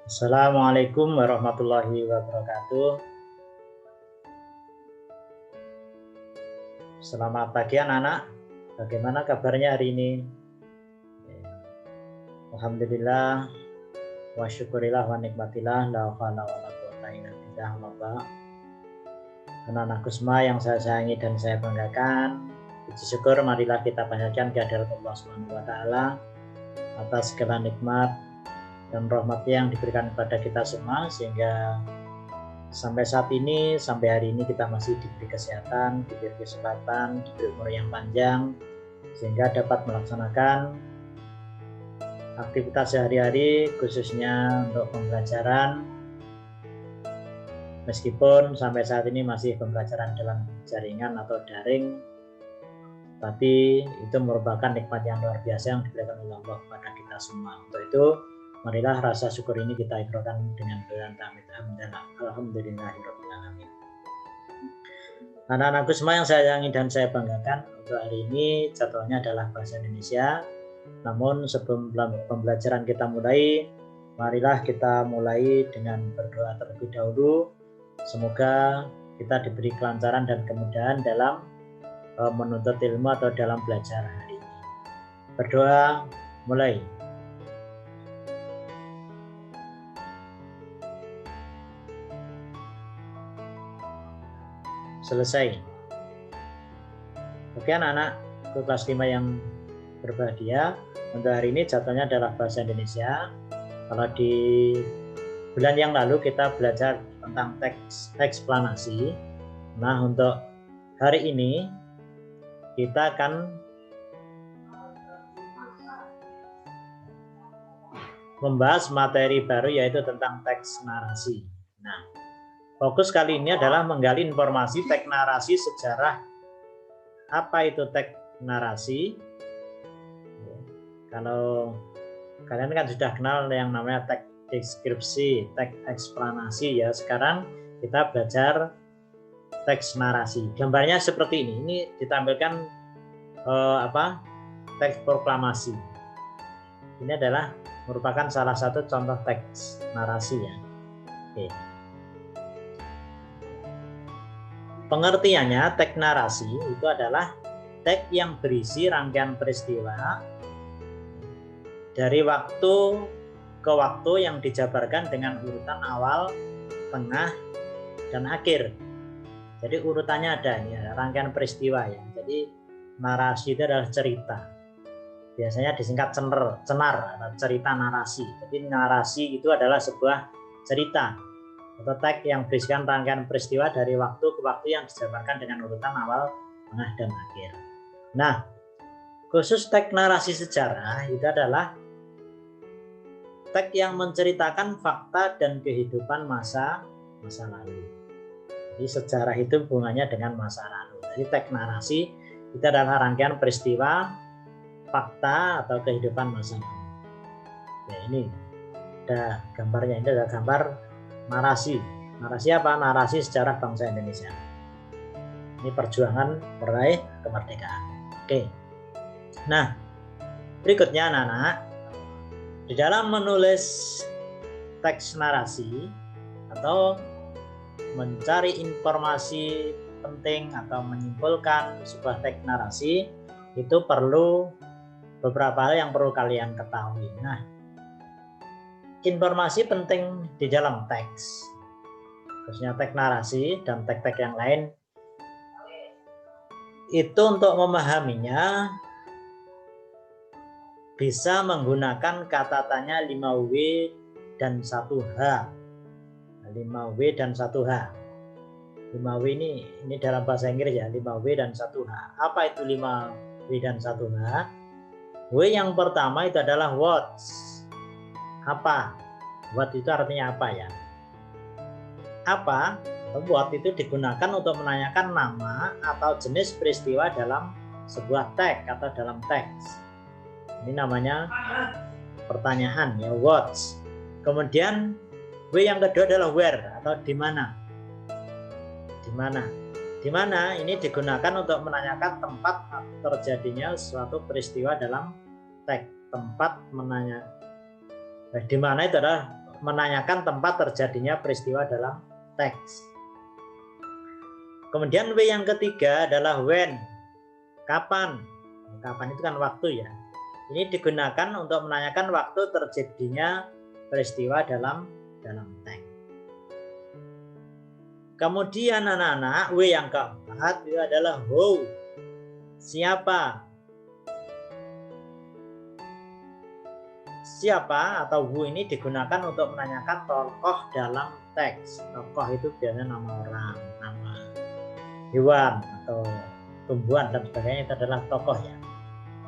Assalamualaikum warahmatullahi wabarakatuh. Selamat pagi anak-anak. Bagaimana kabarnya hari ini? Alhamdulillah wa syukurillah wa nikmatillah la haula wala quwata illa billah. Anak-anakku semua yang saya sayangi dan saya banggakan, puji syukur marilah kita panjatkan kehadirat Allah Subhanahu wa taala atas segala nikmat dan rahmat yang diberikan kepada kita semua, sehingga sampai saat ini, sampai hari ini kita masih diberi kesehatan, diberi kesempatan, diberi umur yang panjang, sehingga dapat melaksanakan aktivitas sehari-hari, khususnya untuk pembelajaran. Meskipun sampai saat ini masih pembelajaran dalam jaringan atau daring, tapi itu merupakan nikmat yang luar biasa yang diberikan oleh Allah kepada kita semua. Untuk itu, marilah rasa syukur ini kita ikhlaskan dengan doa tahmid alhamdulillahirabbil alamin. Anak-anakku semua yang saya sayangi dan saya banggakan, untuk hari ini jadwalnya adalah bahasa Indonesia. Namun sebelum pembelajaran kita mulai, marilah kita mulai dengan berdoa terlebih dahulu. Semoga kita diberi kelancaran dan kemudahan dalam menuntut ilmu atau dalam belajar hari ini. Berdoa mulai. Selesai. Oke anak-anak kelas 5 yang berbahagia, untuk hari ini jadwalnya adalah bahasa Indonesia. Kalau di bulan yang lalu kita belajar tentang teks eksplanasi. Nah, untuk hari ini kita akan membahas materi baru, yaitu tentang teks narasi. Nah, fokus kali ini adalah menggali informasi teks narasi sejarah. Apa itu teks narasi? Kalau kalian kan sudah kenal yang namanya teks deskripsi, teks eksplanasi ya. Sekarang kita belajar teks narasi. Gambarnya seperti ini. Ini ditampilkan teks proklamasi. Ini adalah merupakan salah satu contoh teks narasi ya. Oke. Pengertiannya, teks narasi itu adalah teks yang berisi rangkaian peristiwa dari waktu ke waktu yang dijabarkan dengan urutan awal, tengah, dan akhir. Jadi urutannya ada ya, rangkaian peristiwa ya. Jadi narasi itu adalah cerita. Biasanya disingkat cenar atau cerita narasi. Jadi narasi itu adalah sebuah cerita atau teks yang berisikan rangkaian peristiwa dari waktu ke waktu yang dijabarkan dengan urutan awal, tengah, dan akhir. Nah, khusus teks narasi sejarah itu adalah teks yang menceritakan fakta dan kehidupan masa lalu. Jadi sejarah itu hubungannya dengan masa lalu. Jadi teks narasi itu adalah rangkaian peristiwa, fakta, atau kehidupan masa lalu. Ya, ini ada gambarnya. Ini adalah gambar narasi. Narasi apa? Narasi sejarah bangsa Indonesia. Ini perjuangan meraih kemerdekaan. Oke. Nah, berikutnya anak-anak, di dalam menulis teks narasi atau mencari informasi penting atau menyimpulkan sebuah teks narasi, itu perlu beberapa hal yang perlu kalian ketahui. Nah, informasi penting di dalam teks, khususnya teks narasi dan teks-teks yang lain, itu untuk memahaminya bisa menggunakan kata tanya 5W dan 1H. 5W dan 1H. 5W ini dalam bahasa Inggris ya, 5W dan 1H. Apa itu 5W dan 1H? W yang pertama itu adalah what. Apa? What itu artinya apa ya? Apa? What itu digunakan untuk menanyakan nama atau jenis peristiwa dalam sebuah teks atau dalam teks. Ini namanya pertanyaan ya, what. Kemudian W yang kedua adalah where atau di mana. Di mana? Di mana ini digunakan untuk menanyakan tempat terjadinya suatu peristiwa dalam teks. Tempat menanya. Di mana itu adalah menanyakan tempat terjadinya peristiwa dalam teks. Kemudian W yang ketiga adalah when, kapan. Kapan itu kan waktu ya. Ini digunakan untuk menanyakan waktu terjadinya peristiwa dalam teks. Kemudian anak-anak, W yang keempat itu adalah who, siapa. Siapa atau who ini digunakan untuk menanyakan tokoh dalam teks. Tokoh itu biasanya nama orang, nama hewan atau tumbuhan dan sebagainya, itu adalah tokoh ya.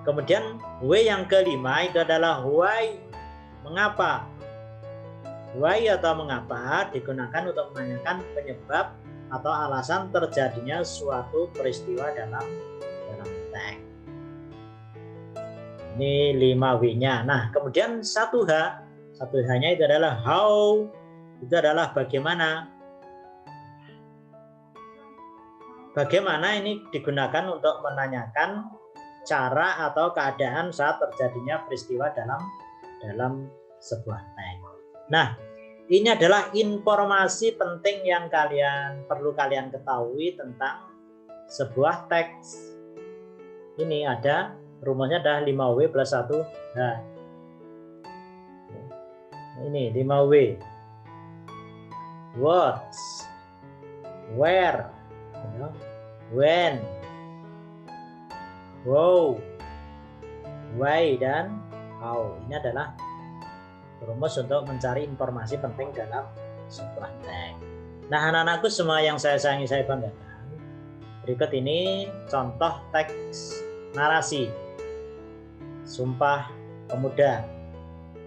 Kemudian W yang kelima itu adalah why, mengapa. Why atau mengapa digunakan untuk menanyakan penyebab atau alasan terjadinya suatu peristiwa dalam teks. Ini 5 W-nya. Nah, kemudian 1H. 1H-nya itu adalah how. Itu adalah bagaimana. Bagaimana ini digunakan untuk menanyakan cara atau keadaan saat terjadinya peristiwa dalam sebuah teks. Nah, ini adalah informasi penting yang perlu kalian ketahui tentang sebuah teks. Ini ada rumusnya adalah 5W plus 1H. Ini 5W. What, where, when, how, why, dan how. Ini adalah rumus untuk mencari informasi penting dalam sebuah teks. Nah, anak-anakku semua yang saya sayangi, saya banggakan, berikut ini contoh teks narasi Sumpah Pemuda.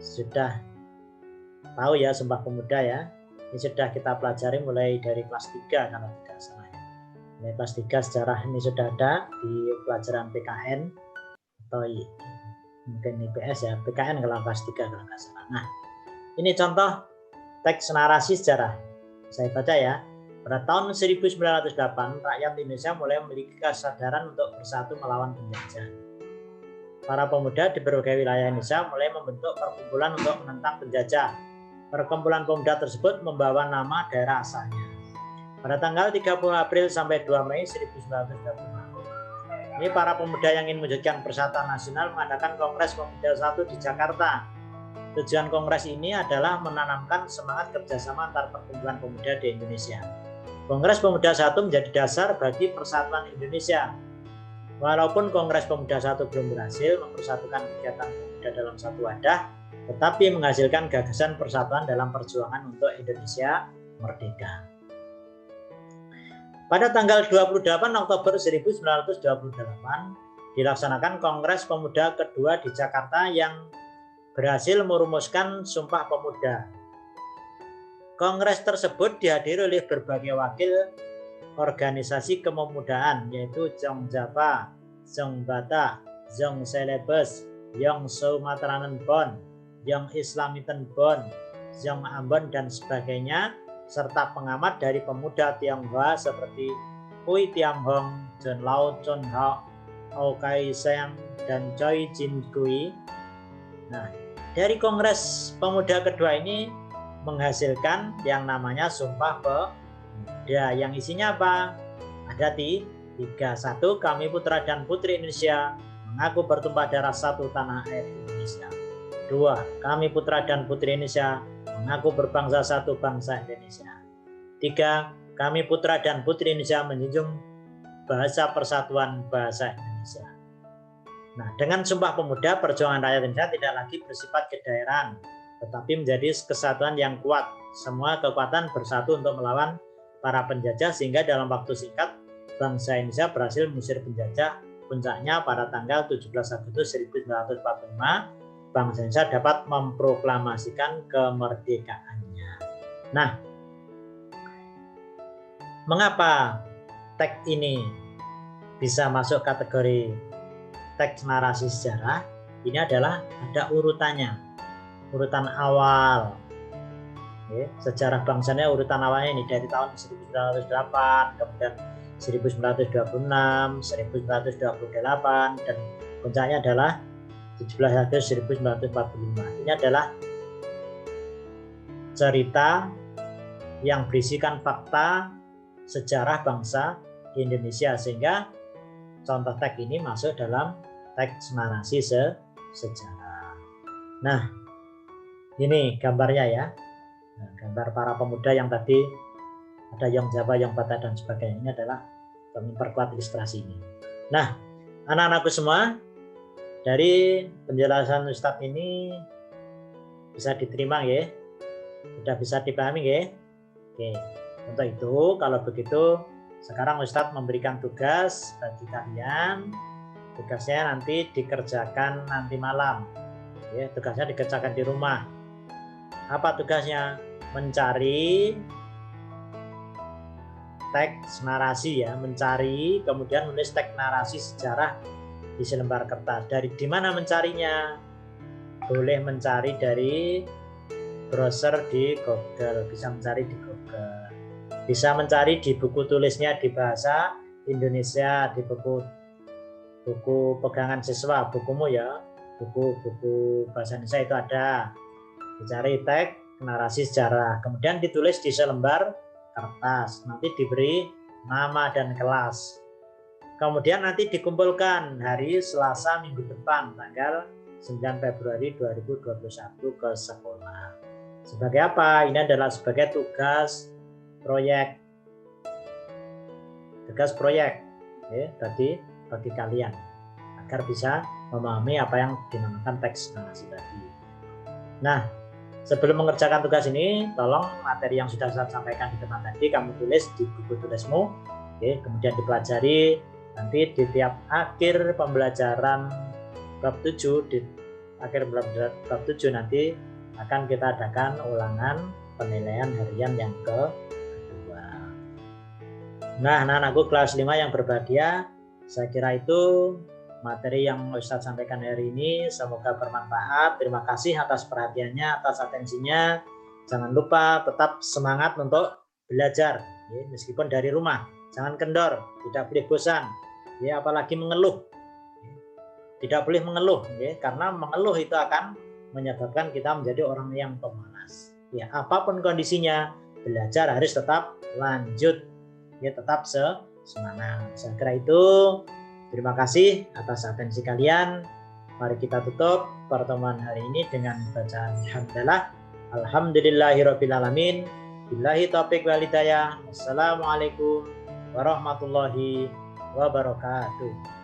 Sudah tahu ya Sumpah Pemuda ya. Ini sudah kita pelajari mulai dari kelas 3 kalau tidak salah. Mulai kelas 3 sejarah ini sudah ada di pelajaran PKN atau mungkin IPS ya, PKN kalau kelas 3 kalau nggak salah. Nah, ini contoh teks narasi sejarah. Saya baca ya. Pada tahun 1908, rakyat Indonesia mulai memiliki kesadaran untuk bersatu melawan penjajah. Para pemuda di berbagai wilayah Indonesia mulai membentuk perkumpulan untuk menentang penjajah. Perkumpulan pemuda tersebut membawa nama daerah asalnya. Pada tanggal 30 April sampai 2 Mei 1926, ini para pemuda yang ingin mewujudkan persatuan nasional mengadakan Kongres Pemuda 1 di Jakarta. Tujuan kongres ini adalah menanamkan semangat kerjasama antar perkumpulan pemuda di Indonesia. Kongres Pemuda 1 menjadi dasar bagi persatuan Indonesia. Walaupun Kongres Pemuda 1 belum berhasil mempersatukan kegiatan pemuda dalam satu wadah, tetapi menghasilkan gagasan persatuan dalam perjuangan untuk Indonesia merdeka. Pada tanggal 28 Oktober 1928 dilaksanakan Kongres Pemuda kedua di Jakarta yang berhasil merumuskan Sumpah Pemuda. Kongres tersebut dihadiri oleh berbagai wakil organisasi kepemudaan yaitu Jong Java, Jong Bata, Jong Celebes, Jong Sumatranen Bon, Jong Islamiten Bon, Jong Ambon dan sebagainya, serta pengamat dari pemuda Tionghoa seperti Hui Tiam Hong, John Lau Chun Hao, Au Kai Seng, dan Choi Jin Kui. Nah, dari Kongres Pemuda kedua ini menghasilkan yang namanya Sumpah Pemuda, yang isinya apa? Ada 3. 1. Kami putra dan putri Indonesia mengaku bertumpah darah satu tanah air Indonesia. 2. Kami putra dan putri Indonesia mengaku berbangsa satu bangsa Indonesia. 3. Kami putra dan putri Indonesia menjunjung bahasa persatuan bahasa Indonesia. Nah, dengan Sumpah Pemuda, perjuangan rakyat Indonesia tidak lagi bersifat kedaerahan, tetapi menjadi kesatuan yang kuat. Semua kekuatan bersatu untuk melawan para penjajah, sehingga dalam waktu singkat bangsa Indonesia berhasil mengusir penjajah. Puncaknya pada tanggal 17 Agustus 1945, bangsa Indonesia dapat memproklamasikan kemerdekaannya. Nah, mengapa teks ini bisa masuk kategori teks narasi sejarah? Ini adalah ada urutannya, urutan awal. Sejarah bangsanya urutan awalnya ini dari tahun 1908, kemudian 1926, 1928, dan puncaknya adalah 17 Agustus 1945. Ini adalah cerita yang berisikan fakta sejarah bangsa Indonesia, sehingga contoh teks ini masuk dalam teks narasi sejarah. Nah, ini gambarnya ya. Nah, gambar para pemuda yang tadi ada yang Jawa, yang Batak dan sebagainya, ini adalah memperkuat ilustrasi ini. Nah, anak-anakku semua, dari penjelasan Ustadz ini bisa diterima ya, sudah bisa dipahami ya. Oke, untuk itu kalau begitu sekarang Ustadz memberikan tugas bagi kalian. Tugasnya nanti dikerjakan nanti malam ya, tugasnya dikerjakan di rumah. Apa tugasnya? Mencari teks narasi ya, mencari kemudian menulis teks narasi sejarah di selembar kertas. Di mana mencarinya? Boleh mencari dari browser di Google, bisa mencari di Google, bisa mencari di buku tulisnya di bahasa Indonesia, di buku pegangan siswa, bukumu ya, buku bahasa Indonesia itu ada. Dicari teks narasi sejarah, kemudian ditulis di selembar kertas, nanti diberi nama dan kelas. Kemudian nanti dikumpulkan hari Selasa minggu depan tanggal 9 Februari 2021 ke sekolah. Sebagai apa? Ini adalah sebagai tugas proyek. Tugas proyek ya, bagi kalian agar bisa memahami apa yang dinamakan teks narasi tadi. Nah, sebelum mengerjakan tugas ini, tolong materi yang sudah saya sampaikan di depan tadi kamu tulis di buku tulismu, kemudian dipelajari. Nanti di tiap akhir pembelajaran bab 7, di akhir bab 7 nanti akan kita adakan ulangan penilaian harian yang kedua. Nah, anak-anakku kelas 5 yang berbahagia, saya kira itu materi yang Ustadz sampaikan hari ini. Semoga bermanfaat. Terima kasih atas perhatiannya, atas atensinya. Jangan lupa tetap semangat untuk belajar, ya, meskipun dari rumah. Jangan kendor, tidak boleh bosan, ya, apalagi mengeluh. Tidak boleh mengeluh, ya, karena mengeluh itu akan menyebabkan kita menjadi orang yang pemalas. Ya, apapun kondisinya, belajar harus tetap lanjut, ya, tetap semangat. Saya kira itu. Terima kasih atas atensi kalian. Mari kita tutup pertemuan hari ini dengan bacaan hamdalah. Alhamdulillahirrabbilalamin. Billahi taufiq wal hidayah. Wassalamualaikum warahmatullahi wabarakatuh.